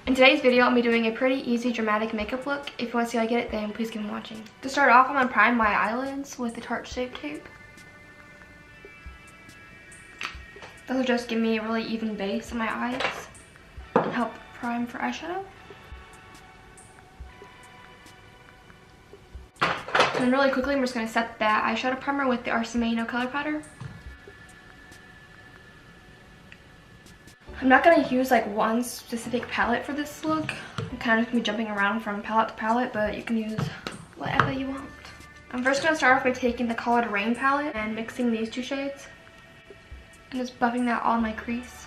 In today's video, I'll be doing a pretty easy dramatic makeup look. If you want to see how I get it, then please keep watching. To start off, I'm going to prime my eyelids with the Tarte Shape Tape. This will just give me a really even base on my eyes and help prime for eyeshadow. And then really quickly, I'm just going to set that eyeshadow primer with the RCMA No Color Powder. I'm not going to use like one specific palette for this look. I'm kind of going to be jumping around from palette to palette, but you can use whatever you want. I'm first going to start off by taking the colored Raine palette and mixing these two shades. And just buffing that on my crease.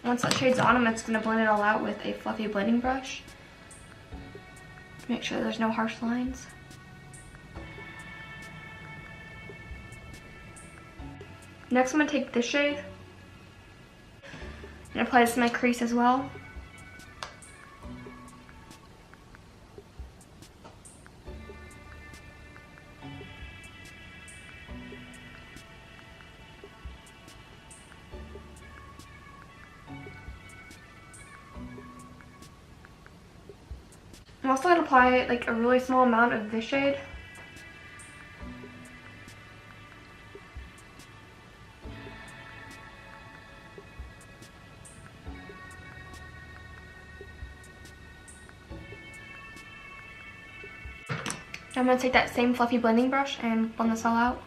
Once that shade's on, I'm just going to blend it all out with a fluffy blending brush. Make sure there's no harsh lines. Next, I'm going to take this shade and apply this to my crease as well. I'm also going to apply like a really small amount of this shade. Now I'm going to take that same fluffy blending brush and blend this all out.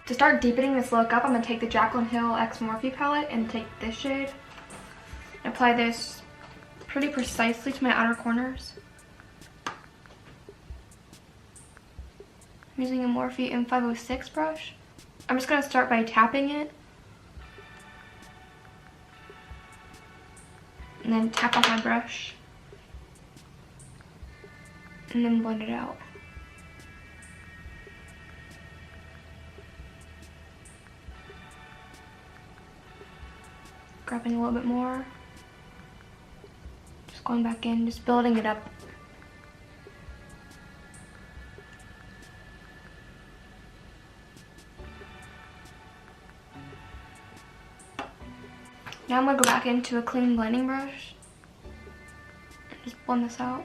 To start deepening this look up, I'm going to take the Jaclyn X Morphe palette and take this shade and apply this pretty precisely to my outer corners. I'm using a Morphe M506 brush. I'm just going to start by tapping it and then tap off my brush and then blend it out. Grabbing a little bit more, just going back in, just building it up. Now I'm going to go back into a clean blending brush and just blend this out.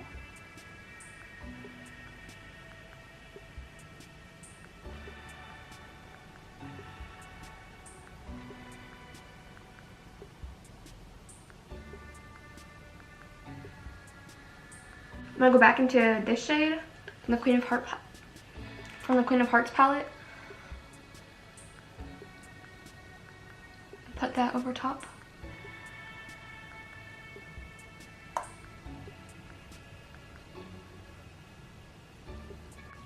I'm going to go back into this shade from the Queen of Hearts palette. Put that over top.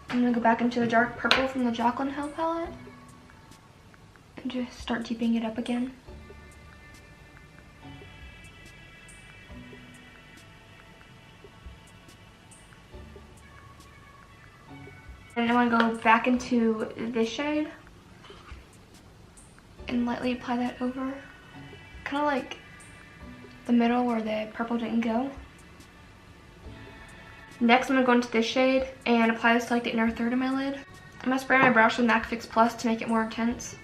I'm going to go back into the dark purple from the Jaclyn palette and just start deepening it up again. And I'm going to go back into this shade and lightly apply that over, kind of like the middle where the purple didn't go. Next, I'm going to go into this shade and apply this to like the inner third of my lid. I'm going to spray my brush with MAC Fix Plus to make it more intense.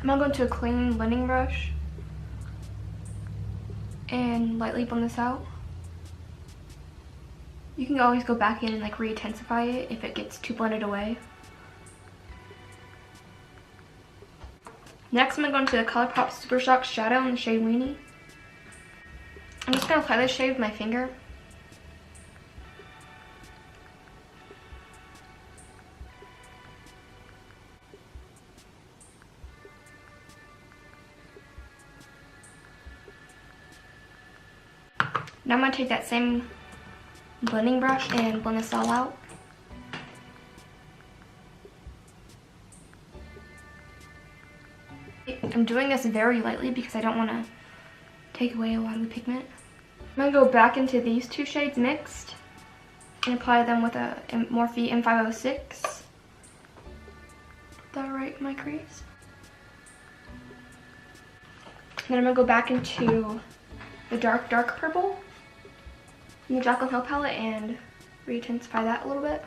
I'm going to go into a clean blending brush and lightly blend this out. You can always go back in and like re-intensify it if it gets too blended away. Next, I'm going to go into the Colpurop Super Shock Shadow in the shade Weenie. I'm just going to apply this shade with my finger. Now I'm going to take that same blending brush and blend this all out. I'm doing this very lightly because I don't want to take away a lot of the pigment. I'm going to go back into these two shades mixed and apply them with a Morphe M506. Put that right in my crease. Then I'm going to go back into the dark purple in the Jaclyn Hill palette and re-intensify that a little bit.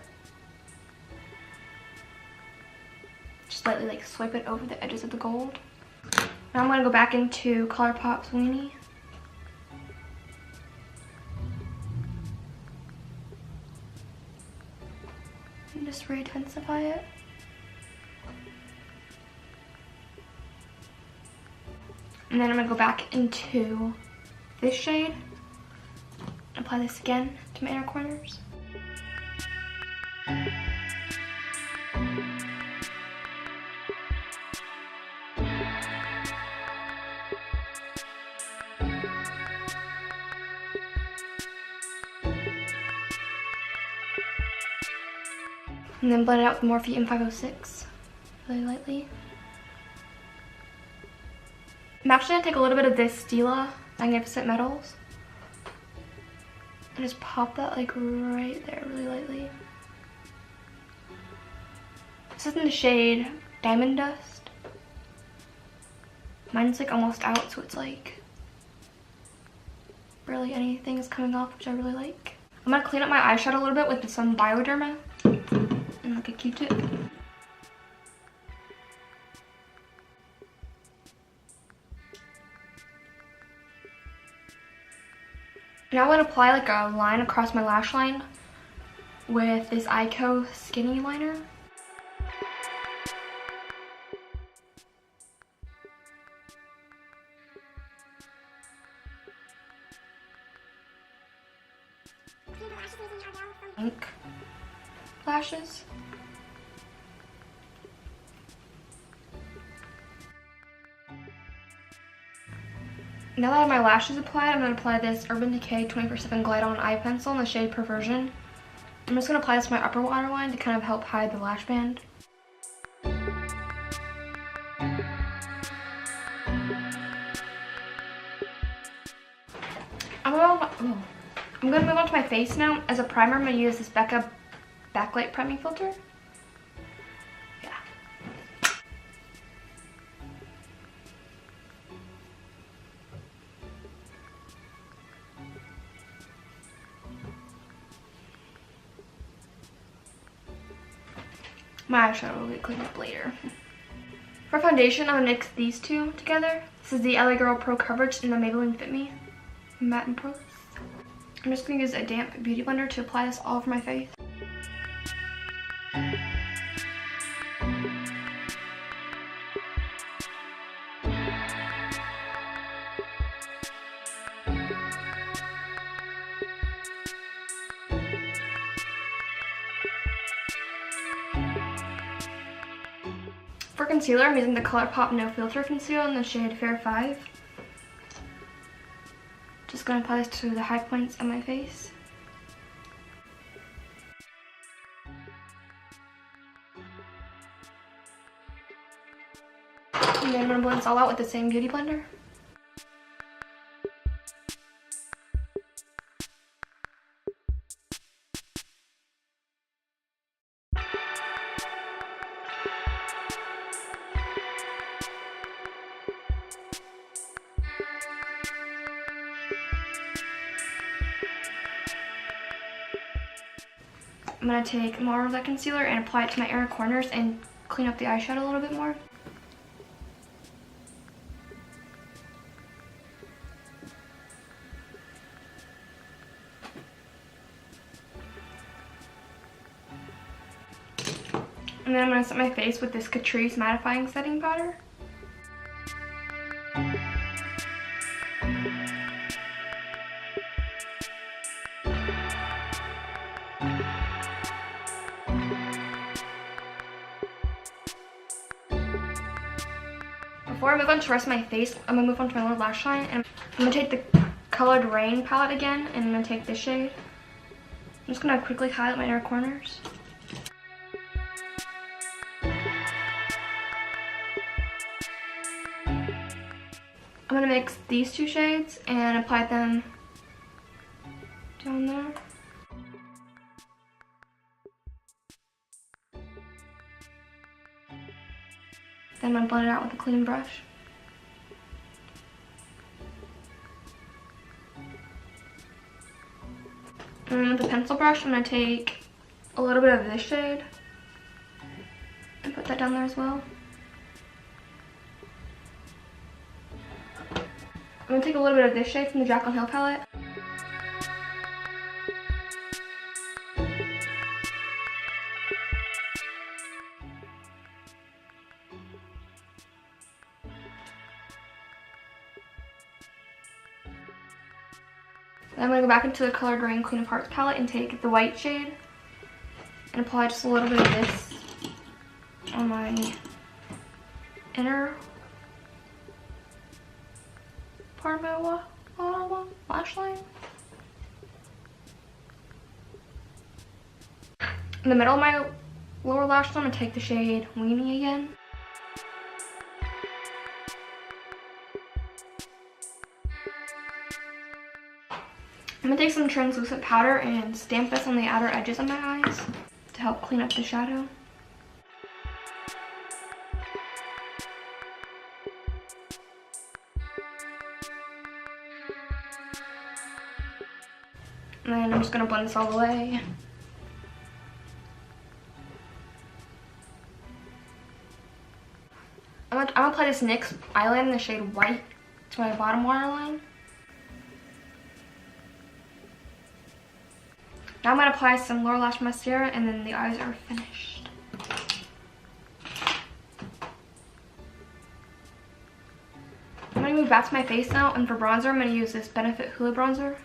Just lightly like swipe it over the edges of the gold. Now I'm going to go back into Colourpop's Weenie. And just re-intensify it. And then I'm going to go back into this shade. Apply this again to my inner corners. And then blend it out with Morphe M506 really lightly. I'm actually going to take a little bit of this Stila Magnificent Metals and just pop that like right there really lightly. This is in the shade Diamond Dust. Mine's like almost out, so it's like barely anything is coming off, which I really like. I'm going to clean up my eyeshadow a little bit with some Bioderma and like a Q-tip. Now I'm going to apply like a line across my lash line with this Eyeko skinny liner. Pink lashes. Now that I have my lashes applied, I'm going to apply this Urban Decay 24/7 Glide On Eye Pencil in the shade Perversion. I'm just going to apply this to my upper waterline to kind of help hide the lash band. I'm going to move on to my face now. As a primer, I'm going to use this Becca backlight priming filter. Yeah. My eyeshadow will get cleaned up later. For foundation, I'm going to mix these two together. This is the LA Girl Pro Coverage in the Maybelline Fit Me Matte and Poreless. I'm just going to use a damp beauty blender to apply this all over my face. For concealer, I'm using the Colourpop No Filter Concealer in the shade Fair 5. Just going to apply this to the high points of my face. And then I'm going to blend this all out with the same beauty blender. I'm going to take more of that concealer and apply it to my inner corners and clean up the eyeshadow a little bit more. And then I'm going to set my face with this Catrice mattifying setting powder. Before I move on to the rest of my face, I'm going to move on to my lower lash line, and I'm going to take the colored Raine palette again, and I'm going to take this shade just gonna quickly highlight my inner corners. I'm gonna mix these two shades and apply them down there. Then I'm gonna blend it out with a clean brush. And with the pencil brush, I'm gonna take a little bit of this shade and put that down there as well. I'm gonna take a little bit of this shade from the Jaclyn Hill palette. Then I'm gonna go back into the Colored Rain Queen of Hearts palette and take the white shade and apply just a little bit of this on my inner part of my lash line. In the middle of my lower lash line, I'm gonna take the shade Weenie again. I'm gonna take some translucent powder and stamp this on the outer edges of my eyes to help clean up the shadow. And then I'm just gonna blend this all the way. I'm gonna apply this NYX eyeliner in the shade White to my bottom waterline. Now I'm gonna apply some lower lash mascara and then the eyes are finished. I'm gonna move back to my face now, and for bronzer I'm gonna use this Benefit Hoola bronzer.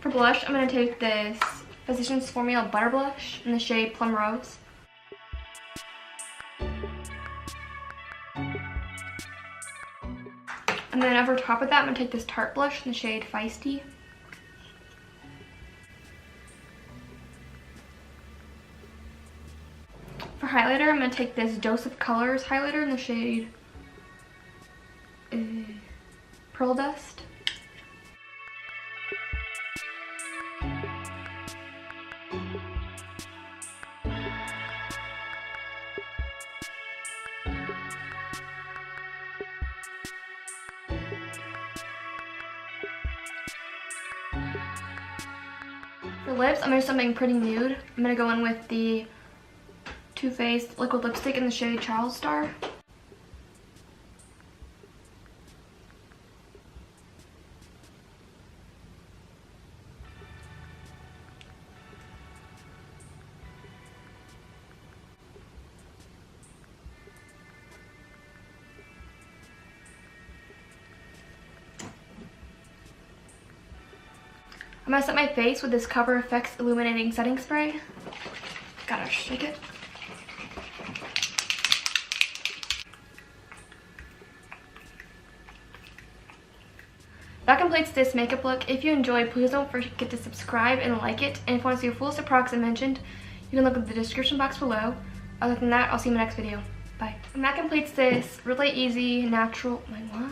For blush, I'm going to take this Physicians Formula Butter Blush in the shade Plum Rose. And then over top of that, I'm going to take this Tarte blush in the shade Feisty. For highlighter, I'm going to take this Dose of Colors highlighter in the shade Pearl Dust. For lips, I'm going to do something pretty nude. I'm going to go in with the Too Faced liquid lipstick in the shade Child Star. I'm going to set my face with this Cover FX Illuminating Setting Spray. Gotta shake it. That completes this makeup look. If you enjoyed, please don't forget to subscribe and like it. And if you want to see a full list of products I mentioned, you can look at the description box below. Other than that, I'll see you in my next video. Bye. And that completes this really easy, natural... Wait, what?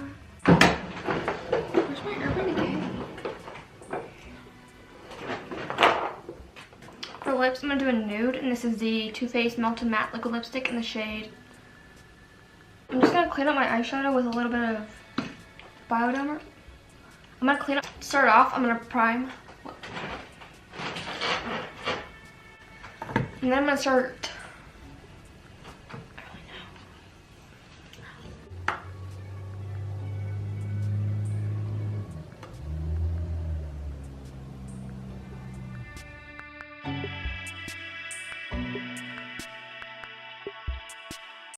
Where's my urban decay? For lips, I'm going to do a nude, and this is the Too Faced Melted Matte Liquid Lipstick in the shade. I'm just going to clean up my eyeshadow with a little bit of Biodermer. I'm going to clean up. To start off, I'm going to prime. And then I'm going to start